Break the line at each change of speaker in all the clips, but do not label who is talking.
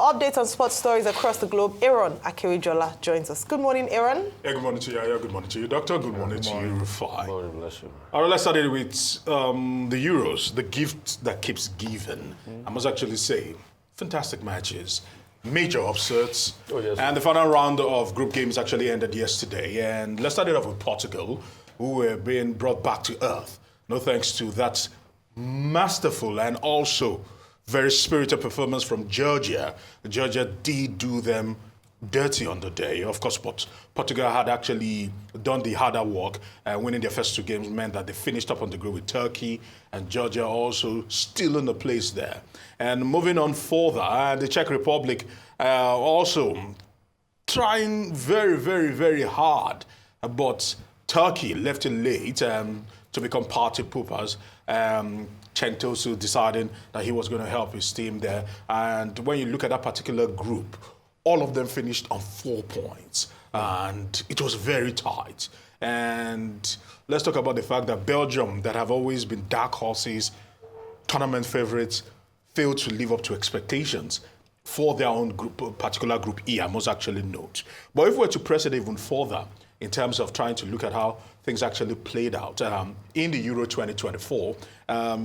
updates on sports stories across the globe, Aaron Akerijola joins us. Good morning, Aaron.
Yeah, good morning to you. Yeah, good morning to you, Doctor. Good morning to you, Rufai.
Good morning, bless you.
All right, let's start it with the Euros, the gift that keeps giving. I must actually say, fantastic matches, major upsets.
Oh, yes.
And the final round of group games actually ended yesterday. And let's start it off with Portugal, who were being brought back to earth. No thanks to that masterful and also very spirited performance from Georgia. Georgia did do them dirty on the day. Of course, Portugal had actually done the harder work. Winning their first two games meant that they finished up on the group with Turkey, and Georgia also still in the place there. And moving on further, the Czech Republic also trying very, very, very hard, but Turkey left it late to become party poopers. Centosu deciding that he was going to help his team there. And when you look at that particular group, all of them finished on 4 points. And it was very tight. And let's talk about the fact that Belgium, that have always been dark horses, tournament favorites, failed to live up to expectations for their own group, particular Group E, I must actually note. But if we were to press it even further, in terms of trying to look at how things actually played out in the Euro 2024, I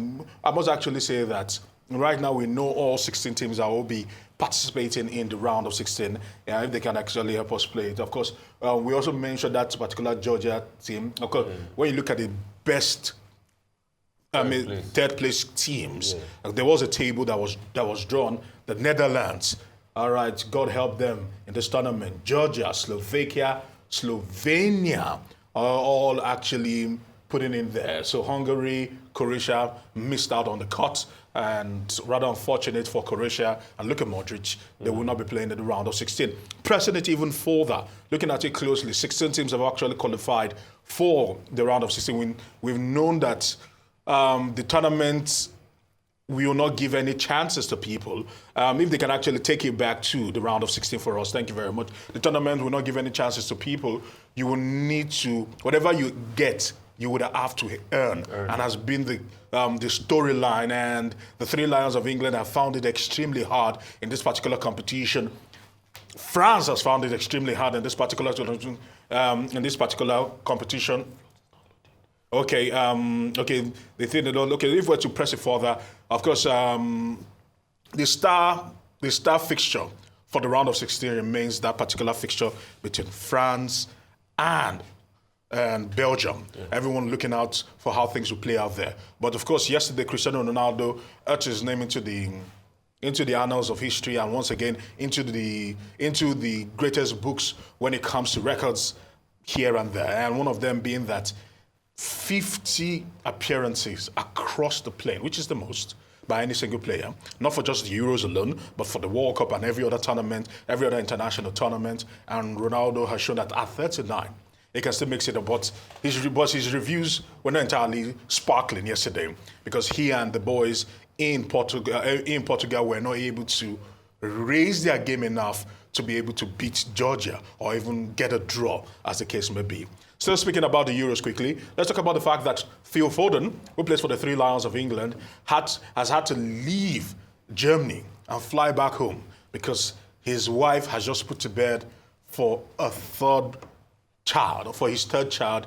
must actually say that right now we know all 16 teams that will be participating in the round of 16, if they can actually help us play it. Of course, we also mentioned that particular Georgia team. Of course, when you look at the best third place teams, there was a table that was drawn. The Netherlands, all right, God help them in this tournament. Georgia, Slovakia, Slovenia are all actually putting in there. So Hungary, Croatia missed out on the cut, and rather unfortunate for Croatia. And look at Modric, they will not be playing in the round of 16. Pressing it even further, looking at it closely, 16 teams have actually qualified for the round of 16. We've known that the tournament will not give any chances to people. If they can actually take it back to the round of 16 for us, thank you very much. The tournament will not give any chances to people. You will need to, whatever you get, you would have to earn. And has been the storyline. And the Three Lions of England have found it extremely hard in this particular competition. France has found it extremely hard in this particular competition. Okay, they think they don't. Okay, if we're to press it further, of course, the star fixture for the round of 16 remains that particular fixture between France and Belgium. Yeah. Everyone looking out for how things will play out there. But of course, yesterday Cristiano Ronaldo etched his name into the annals of history, and once again into the greatest books when it comes to records here and there. And one of them being that 50 appearances across the plane, which is the most by any single player, not for just the Euros alone, but for the World Cup and every other tournament, every other international tournament. And Ronaldo has shown that at 39, he can still make it up. But his reviews were not entirely sparkling yesterday, because he and the boys in Portugal were not able to raise their game enough to be able to beat Georgia or even get a draw, as the case may be. Still speaking about the Euros quickly, let's talk about the fact that Phil Foden, who plays for the Three Lions of England, has had to leave Germany and fly back home because his wife has just put to bed for a third child, for his third child,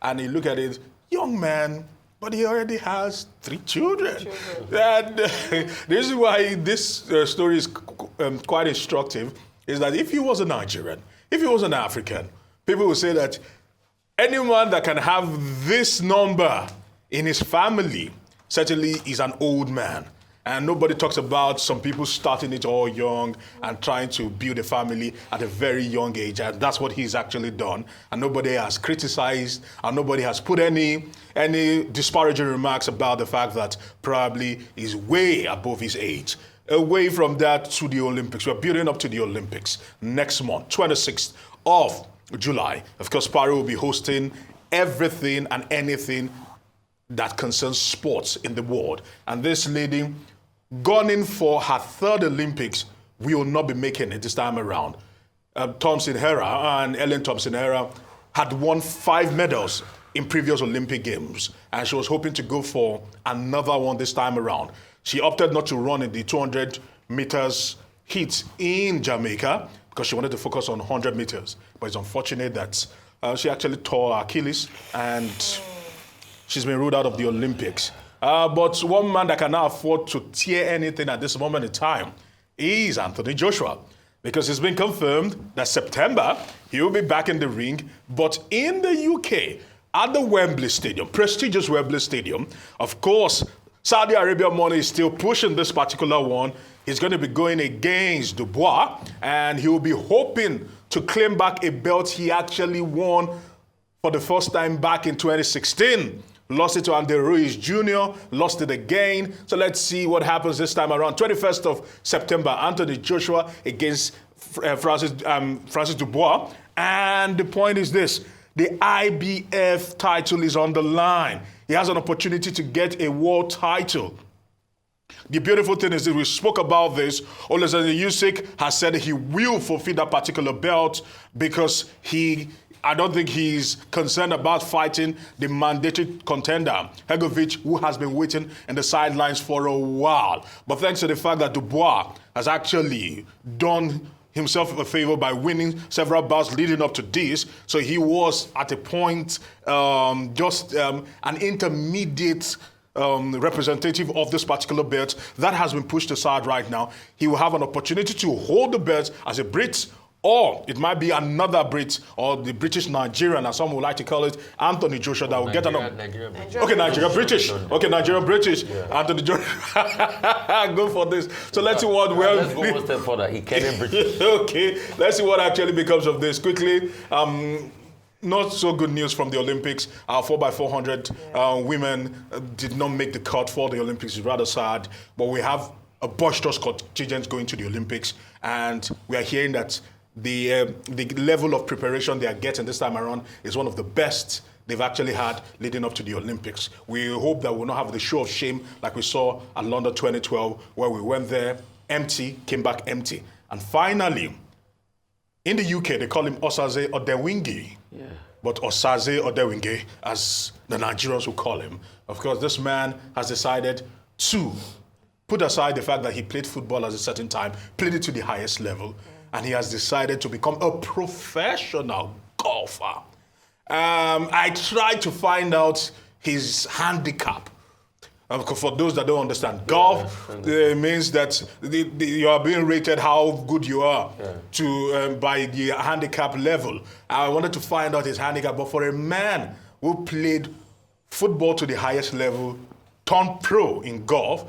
and you look at it, young man, but he already has 3 children. And the reason why this story is quite instructive is that if he was a Nigerian, if he was an African, people will say that anyone that can have this number in his family certainly is an old man. And nobody talks about some people starting it all young and trying to build a family at a very young age. And that's what he's actually done. And nobody has criticized, and nobody has put any disparaging remarks about the fact that probably he's way above his age. Away from that to the Olympics. We're building up to the Olympics next month, 26th of July. Of course, Paris will be hosting everything and anything that concerns sports in the world. And this lady, gunning for her third Olympics, will not be making it this time around. Thompson-Herah and Ellen Thompson-Herah had won 5 medals in previous Olympic Games, and she was hoping to go for another one this time around. She opted not to run in the 200 meters heat in Jamaica because she wanted to focus on 100 meters. But it's unfortunate that she actually tore her Achilles and she's been ruled out of the Olympics. But one man that can now afford to tear anything at this moment in time is Anthony Joshua, because it's been confirmed that September he will be back in the ring, but in the UK at the Wembley Stadium, prestigious Wembley Stadium. Of course, Saudi Arabia money is still pushing this particular one. He's going to be going against Dubois, and he will be hoping to claim back a belt he actually won for the first time back in 2016. Lost it to Andy Ruiz Jr., lost it again. So let's see what happens this time around. 21st of September, Anthony Joshua against Francis Dubois. And the point is this: the IBF title is on the line. He has an opportunity to get a world title. The beautiful thing is that we spoke about this. Olazade Usyk has said he will fulfill that particular belt because I don't think he's concerned about fighting the mandatory contender, Hegovic, who has been waiting in the sidelines for a while. But thanks to the fact that Dubois has actually done himself a favor by winning several bouts leading up to this, so he was at a point an intermediate representative of this particular belt that has been pushed aside right now. He will have an opportunity to hold the belt as a Brit, or it might be another Brit, or the British Nigerian, as some would like to call it, Anthony Joshua, that will get an
Nigerian British.
Okay, Nigerian British. Okay, Nigerian British. Yeah. Anthony Joshua. Go for this. So let's see what
Let's go one step further. He can British.
Okay, let's see what actually becomes of this quickly. Not so good news from the Olympics. Our 4x400 women did not make the cut for the Olympics. It's rather sad. But we have a boisterous contingent going to the Olympics, and we are hearing that the level of preparation they are getting this time around is one of the best they've actually had leading up to the Olympics. We hope that we'll not have the show of shame like we saw at London 2012, where we went there empty, came back empty. And finally, in the UK, they call him Osaze Odewingie. Yeah. But Osaze Odewingie, as the Nigerians will call him. Of course, this man has decided to put aside the fact that he played football at a certain time, played it to the highest level, and he has decided to become a professional golfer. I tried to find out his handicap. For those that don't understand, golf means that you are being rated how good you are by the handicap level. I wanted to find out his handicap, but for a man who played football to the highest level, turned pro in golf,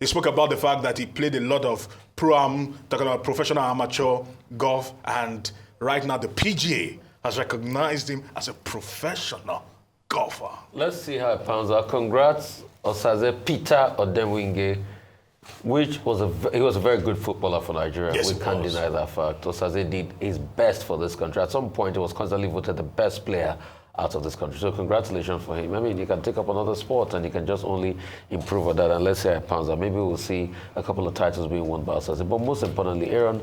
he spoke about the fact that he played a lot of talking about professional amateur golf, and right now the PGA has recognized him as a professional golfer.
Let's see how it pans out. Congrats, Osaze Peter Odewingie, he was a very good footballer for Nigeria.
Yes,
we can't deny that fact. Osaze did his best for this country. At some point, he was constantly voted the best player out of this country. So congratulations for him. I mean, he can take up another sport and he can just only improve on that. And let's say maybe we'll see a couple of titles being won by Osaze. But most importantly, Aaron,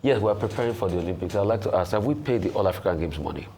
yes, we're preparing for the Olympics. I'd like to ask, have we paid the All-African Games money?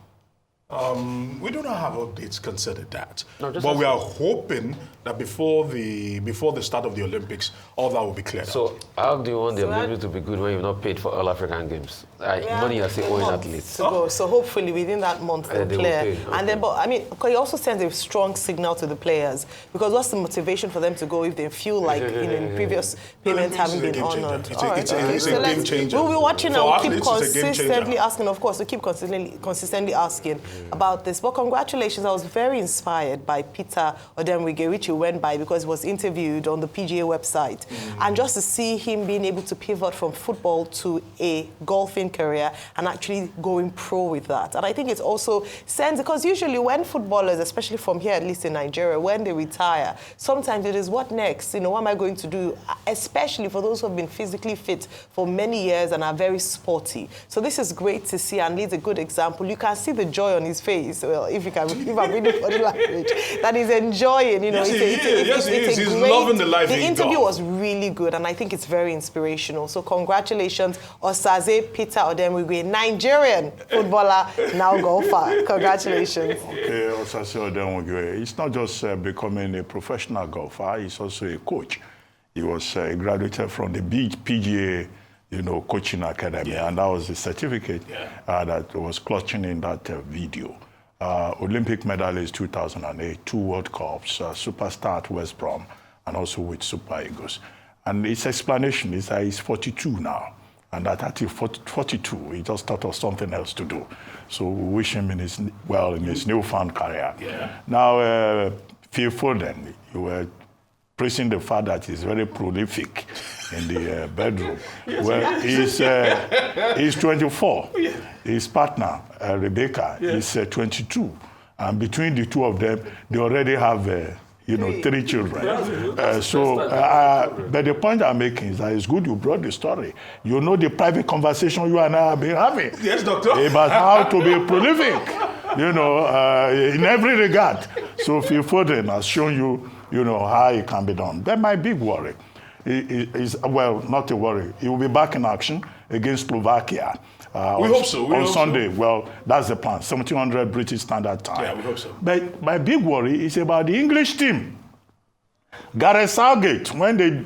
We do not have updates concerning that, but we are hoping that before the start of the Olympics, all that will be cleared.
So how do you want the Olympics to be good when you've not paid for All African Games? Money I say owing athletes.
So hopefully within that month they'll clear. Okay. And then, but I mean, it also sends a strong signal to the players, because what's the motivation for them to go if they feel like in previous payments haven't been honored?
It's a game changer.
We'll be watching and we'll keep consistently asking. Of course, we keep consistently asking about this. But congratulations, I was very inspired by Peter Odewingie, which he went by because he was interviewed on the PGA website. And just to see him being able to pivot from football to a golfing career and actually going pro with that. And I think it's also sends, because usually when footballers, especially from here, at least in Nigeria, when they retire, sometimes it is what next? You know, what am I going to do? Especially for those who have been physically fit for many years and are very sporty. So this is great to see, and leads a good example. You can see the joy on his face. Well, if I'm reading body language, that he's enjoying. You know,
he's loving the life.
The interview was really good, and I think it's very inspirational. So congratulations, Osaze Peter Odewingie, Nigerian footballer, now golfer. Congratulations.
Okay, Osaze Odewingie. He's not just becoming a professional golfer. He's also a coach. He was graduated from the PGA coaching academy, and that was the certificate that was clutching in that video. Olympic medalist 2008, 2 World Cups, superstar at West Brom, and also with Super Eagles. And his explanation is that he's 42 now, and that at 42, he just thought of something else to do. So we wish him in his newfound career.
Yeah.
Now, Phil Foden, you were praising the fact that he's very prolific in the bedroom. Well, he's 24. Yeah. His partner, Rebecca, is 22. And between the two of them, they already have, 3 children. But the point I'm making is that it's good you brought the story. You know the private conversation you and I have been having.
Yes, doctor.
About how to be prolific, in every regard. So Phil Foden has shown you, how it can be done. But my big worry is, well, not a worry. He will be back in action against Slovakia.
We hope so.
On Sunday. Well, that's the plan. 1700 British Standard Time.
Yeah, we hope so.
But my big worry is about the English team. Gareth Southgate, when they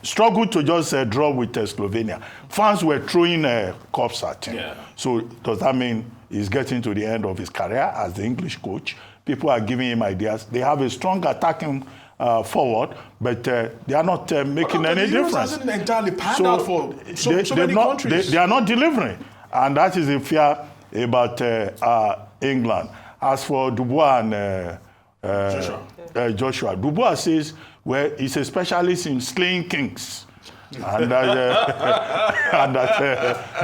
struggled to just draw with Slovenia, fans were throwing cups at him. Yeah. So does that mean he's getting to the end of his career as the English coach? People are giving him ideas. They have a strong attacking forward, but they are not making any difference.
Hasn't entirely panned out for so many countries.
They are not delivering, and that is the fear about England. As for Dubois and Joshua, Dubois says, well, he's a specialist in slaying kings. And that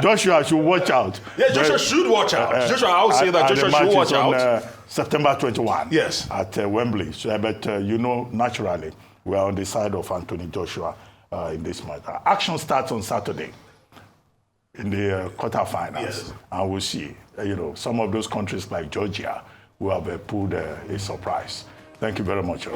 Joshua should watch out.
Yeah, Joshua should watch out. Joshua, I would say that Joshua should watch out.
September 21.
Yes.
At Wembley. So, but naturally, we are on the side of Anthony Joshua in this matter. Action starts on Saturday in the quarterfinals. Yes. And we'll see. Some of those countries like Georgia who have pulled a surprise. Thank you very much.